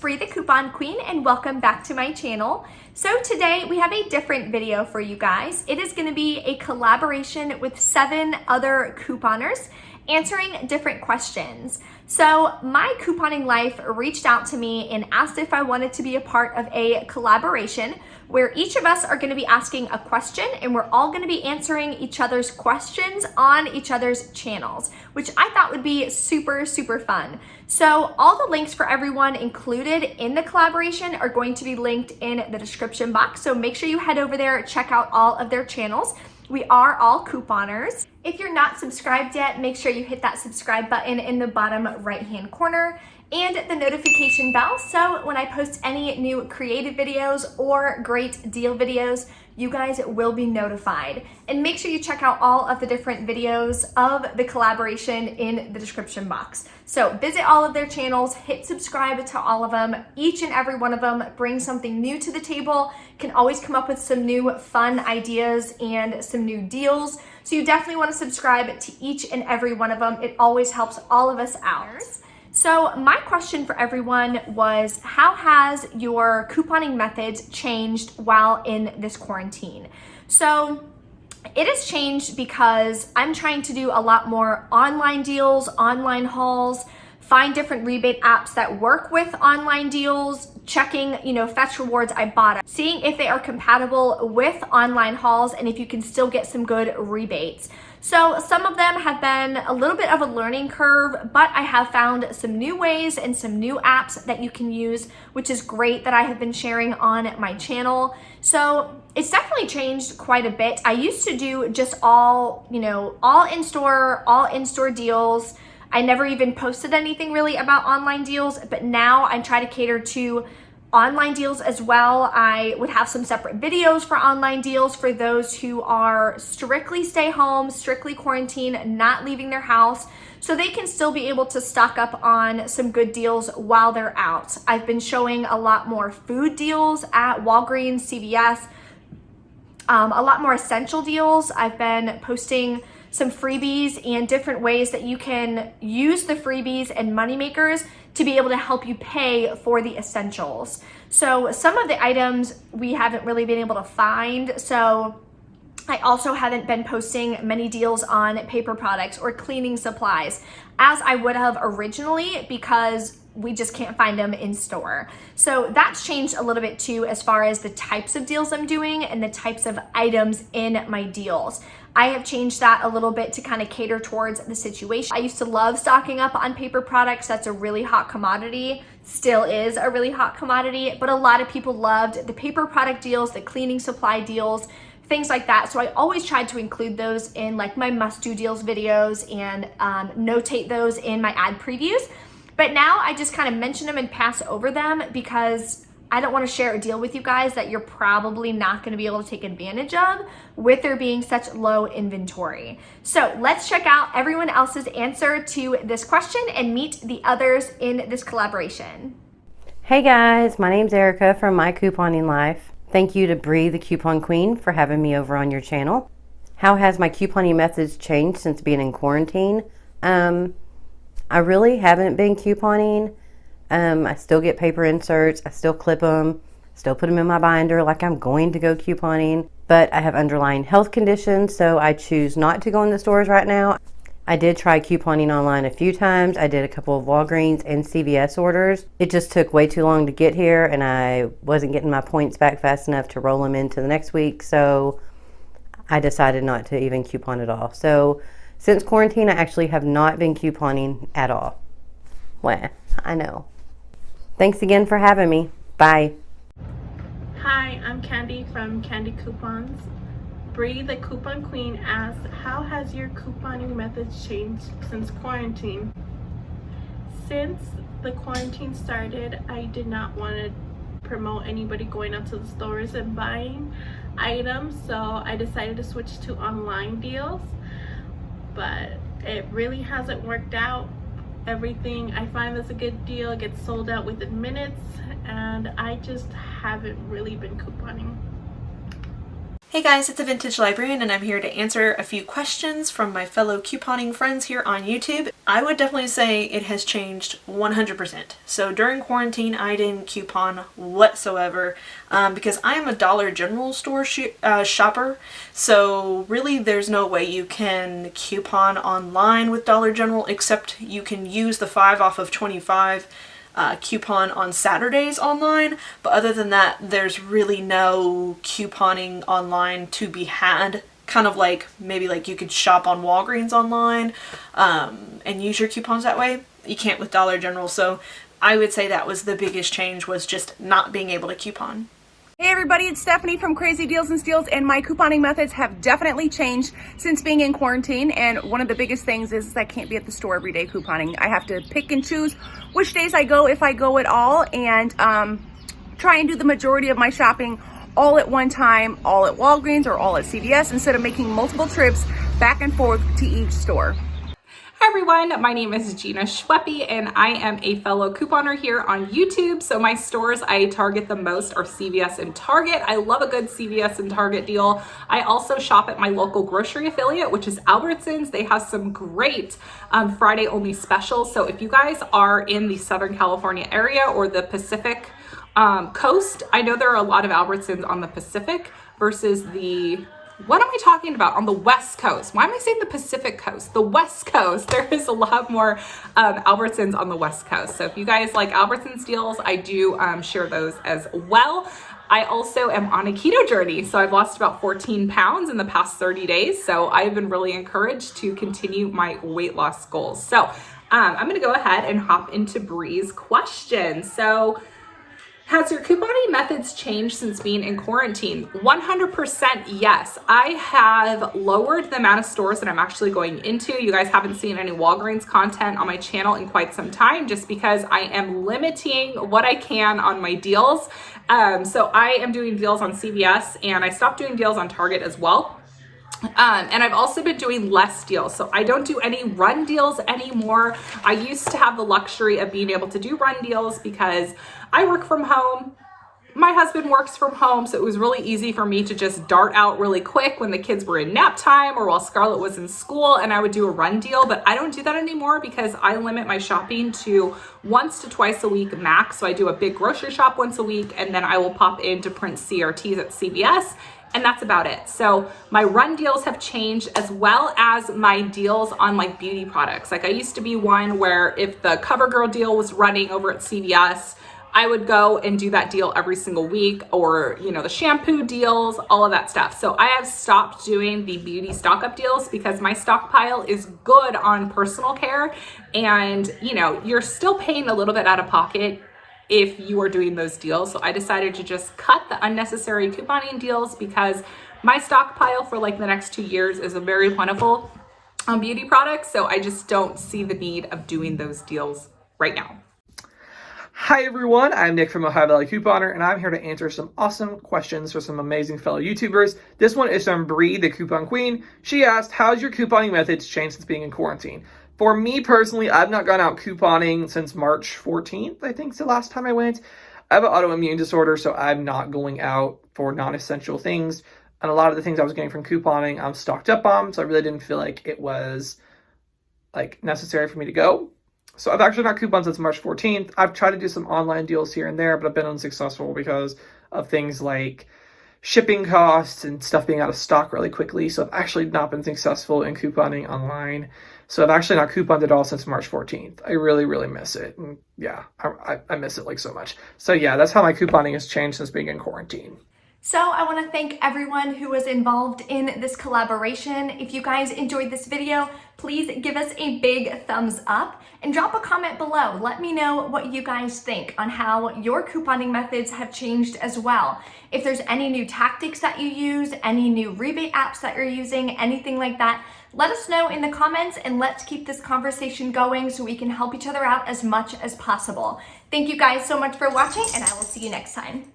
Bree the Coupon Queen and welcome back to my channel. So today we have a different video for you guys. It is going to be a collaboration with 7 other couponers answering different questions. So my couponing life reached out to me and asked if I wanted to be a part of a collaboration where each of us are going to be asking a question and we're all going to be answering each other's questions on each other's channels, which I thought would be super, super fun. So all the links for everyone included in the collaboration are going to be linked in the description box. So make sure you head over there, check out all of their channels. We are all couponers. If you're not subscribed yet, make sure you hit that subscribe button in the bottom right-hand corner and the notification bell, so when I post any new creative videos or great deal videos, you guys will be notified. And make sure you check out all of the different videos of the collaboration in the description box. So visit all of their channels, hit subscribe to all of them. Each and every one of them brings something new to the table, can always come up with some new fun ideas and some new deals. So you definitely want to subscribe to each and every one of them. It always helps all of us out. So my question for everyone was, how has your couponing methods changed while in this quarantine? So it has changed because I'm trying to do a lot more online deals, online hauls, find different rebate apps that work with online deals, checking, Fetch Rewards, Ibotta, seeing if they are compatible with online hauls and if you can still get some good rebates. So some of them have been a little bit of a learning curve, but I have found some new ways and some new apps that you can use, which is great, that I have been sharing on my channel. So it's definitely changed quite a bit. I used to do just all in-store deals. I never even posted anything really about online deals, but now I try to cater to online deals as well. I would have some separate videos for online deals for those who are strictly stay home, strictly quarantine, not leaving their house, so they can still be able to stock up on some good deals while they're out. I've been showing a lot more food deals at Walgreens, CVS, a lot more essential deals. I've been posting some freebies and different ways that you can use the freebies and moneymakers to be able to help you pay for the essentials. So some of the items we haven't really been able to find. So I also haven't been posting many deals on paper products or cleaning supplies as I would have originally, because we just can't find them in store. So that's changed a little bit too, as far as the types of deals I'm doing and the types of items in my deals. I have changed that a little bit to kind of cater towards the situation. I used to love stocking up on paper products. That's a really hot commodity, still is a really hot commodity, but a lot of people loved the paper product deals, the cleaning supply deals, things like that. So I always tried to include those in like my must-do deals videos and notate those in my ad previews. But now I just kind of mention them and pass over them because I don't want to share a deal with you guys that you're probably not going to be able to take advantage of with there being such low inventory. So let's check out everyone else's answer to this question and meet the others in this collaboration. Hey guys, my name's Erica from My Couponing Life. Thank you to Bree the Coupon Queen for having me over on your channel. How has my couponing methods changed since being in quarantine? I really haven't been couponing. I still get paper inserts, I still clip them, still put them in my binder like I'm going to go couponing, but I have underlying health conditions, so I choose not to go in the stores right now. I did try couponing online a few times. I did a couple of Walgreens and CVS orders. It just took way too long to get here, and I wasn't getting my points back fast enough to roll them into the next week, so I decided not to even coupon at all. So since quarantine, I actually have not been couponing at all. Well, I know. Thanks again for having me. Bye. Hi, I'm Candy from Candy Coupons. Bree, the Coupon Queen, asks, how has your couponing methods changed since quarantine? Since the quarantine started, I did not want to promote anybody going out to the stores and buying items, so I decided to switch to online deals, but it really hasn't worked out. Everything I find that's a good deal gets sold out within minutes, and I just haven't really been couponing. Hey guys, it's a Vintage Librarian and I'm here to answer a few questions from my fellow couponing friends here on YouTube. I would definitely say it has changed 100%. So during quarantine I didn't coupon whatsoever because I am a Dollar General store shopper. So really there's no way you can coupon online with Dollar General except you can use the 5 off of 25 coupon on Saturdays online, but other than that there's really no couponing online to be had. Kind of like maybe like you could shop on Walgreens online and use your coupons that way. You can't with Dollar General, so I would say that was the biggest change, was just not being able to coupon. Hey everybody, it's Stephanie from Crazy Deals and Steals, and my couponing methods have definitely changed since being in quarantine. And one of the biggest things is I can't be at the store every day couponing. I have to pick and choose which days I go, if I go at all, and try and do the majority of my shopping all at one time, all at Walgreens or all at CVS, instead of making multiple trips back and forth to each store. Hi everyone, my name is Gina Schweppe and I am a fellow couponer here on YouTube. So my stores I target the most are CVS and Target. I love a good CVS and Target deal. I also shop at my local grocery affiliate, which is Albertsons. They have some great Friday only specials. So if you guys are in the Southern California area or the Pacific coast, I know there are a lot of Albertsons on the Pacific versus the, what am I talking about? On the West Coast. Why am I saying the Pacific Coast? The West Coast. There is a lot more Albertsons on the West Coast. So if you guys like Albertsons deals, I do share those as well. I also am on a keto journey. So I've lost about 14 pounds in the past 30 days. So I've been really encouraged to continue my weight loss goals. So I'm going to go ahead and hop into Bree's question. So, has your couponing methods changed since being in quarantine? 100% yes. I have lowered the amount of stores that I'm actually going into. You guys haven't seen any Walgreens content on my channel in quite some time just because I am limiting what I can on my deals. So I am doing deals on CVS and I stopped doing deals on Target as well. And I've also been doing less deals. So I don't do any run deals anymore. I used to have the luxury of being able to do run deals because I work from home. My husband works from home. So it was really easy for me to just dart out really quick when the kids were in nap time or while Scarlett was in school, and I would do a run deal. But I don't do that anymore because I limit my shopping to once to twice a week max. So I do a big grocery shop once a week, and then I will pop in to print CRTs at CVS. And that's about it. So my run deals have changed, as well as my deals on like beauty products. Like I used to be one where if the CoverGirl deal was running over at CVS, I would go and do that deal every single week, or, you know, the shampoo deals, all of that stuff. So I have stopped doing the beauty stock up deals because my stockpile is good on personal care. And, you know, you're still paying a little bit out of pocket if you are doing those deals. So I decided to just cut the unnecessary couponing deals because my stockpile for like the next 2 years is a very plentiful on beauty products. So I just don't see the need of doing those deals right now. Hi everyone, I'm Nick from Ohio Valley Couponer, and I'm here to answer some awesome questions for some amazing fellow YouTubers. This one is from Bree, the Coupon Queen. She asked, how's your couponing methods changed since being in quarantine? For me personally, I've not gone out couponing since March 14th, I think is the last time I went. I have an autoimmune disorder, so I'm not going out for non-essential things. And a lot of the things I was getting from couponing, I'm stocked up on, so I really didn't feel like it was like necessary for me to go. So I've actually not couponed since March 14th. I've tried to do some online deals here and there, but I've been unsuccessful because of things like shipping costs and stuff being out of stock really quickly. So I've actually not been successful in couponing online. So I've actually not couponed at all since March 14th. I really, really miss it. And yeah, I miss it like so much. So yeah, that's how my couponing has changed since being in quarantine. So I want to thank everyone who was involved in this collaboration. If you guys enjoyed this video, please give us a big thumbs up and drop a comment below. Let me know what you guys think on how your couponing methods have changed as well. If there's any new tactics that you use, any new rebate apps that you're using, anything like that, let us know in the comments, and let's keep this conversation going so we can help each other out as much as possible. Thank you guys so much for watching, and I will see you next time.